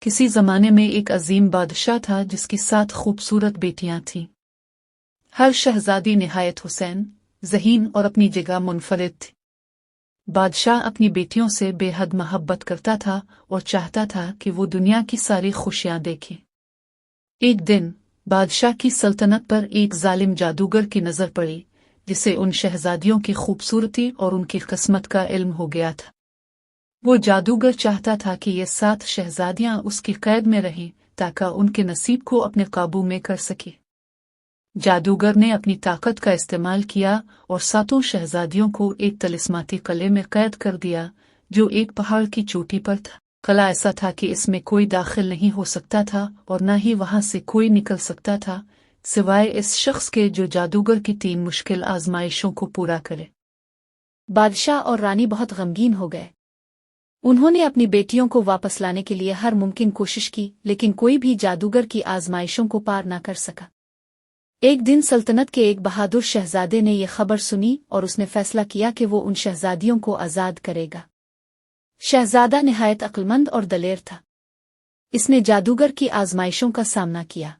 किसी ज़माने में एक अजीम बादशाह था जिसकी 7 खूबसूरत बेटियां थीं। हर शहजादी निहायत हुसैन, ज़हीन और अपनी जगह मुनफरिद थी। बादशाह अपनी बेटियों से बेहद मोहब्बत करता था और चाहता था कि वो दुनिया की सारी खुशियां देखें। एक दिन बादशाह की सल्तनत पर एक जालिम जादूगर की नज़र पड़ी, जिसे उन शहजादियों की खूबसूरती और उनकी किस्मत का इल्म हो गया था। वो जादूगर चाहता था कि ये 7 शहजादियां उसकी कैद में रहें ताकि उनके नसीब को अपने काबू में कर सके। जादूगर ने अपनी ताकत का इस्तेमाल किया और 7 शहजादियों को एक तिलिस्माती किले में कैद कर दिया, जो एक पहाड़ की चोटी पर था। किला ऐसा था कि इसमें कोई दाखिल नहीं हो सकता था और न ही वहां से कोई निकल सकता था, सिवाय इस शख्स के जो जादूगर की 3 मुश्किल आजमाइशों को पूरा करे। बादशाह और रानी बहुत गमगीन हो गए। उन्होंने अपनी बेटियों को वापस लाने के लिए हर मुमकिन कोशिश की, लेकिन कोई भी जादूगर की आजमाइशों को पार न कर सका। एक दिन सल्तनत के एक बहादुर शहजादे ने यह खबर सुनी और उसने फैसला किया कि वो उन शहजादियों को आज़ाद करेगा। शहजादा निहायत अक्लमंद और दलेर था। इसने जादूगर की आजमाइशों का सामना किया।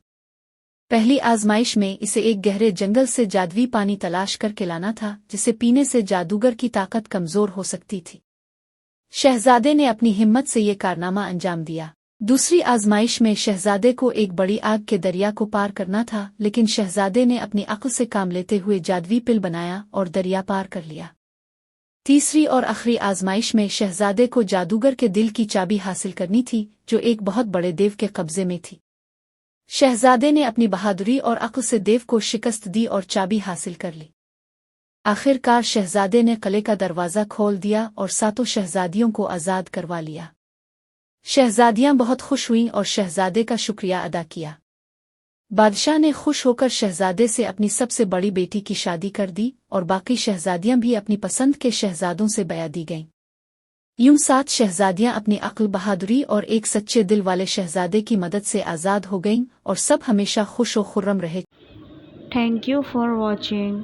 पहली आजमाइश में इसे एक गहरे जंगल से जादुई पानी तलाश करके लाना था, जिसे पीने से जादूगर की ताकत कमजोर हो सकती थी। शहजादे ने अपनी हिम्मत से ये कारनामा अंजाम दिया। दूसरी आजमाइश में शहजादे को एक बड़ी आग के दरिया को पार करना था, लेकिन शहजादे ने अपनी अक्ल से काम लेते हुए जादुई पिल बनाया और दरिया पार कर लिया। तीसरी और आखिरी आजमाइश में शहजादे को जादूगर के दिल की चाबी हासिल करनी थी, जो एक बहुत बड़े देव के कब्जे में थी। शहजादे ने अपनी बहादुरी और अक्ल से देव को शिकस्त दी और चाबी हासिल कर ली। आखिरकार शहजादे ने किले का दरवाज़ा खोल दिया और 7 शहजादियों को आज़ाद करवा लिया। शहजादियां बहुत खुश हुईं और शहजादे का शुक्रिया अदा किया। बादशाह ने खुश होकर शहजादे से अपनी सबसे बड़ी बेटी की शादी कर दी और बाकी शहजादियां भी अपनी पसंद के शहजादों से ब्याह दी गईं। यूं 7 शहजादियां अपनी अक्ल, बहादुरी और एक सच्चे दिल वाले शहजादे की मदद से आज़ाद हो गईं और सब हमेशा खुश और खुर्रम रहे। Thank you for watching.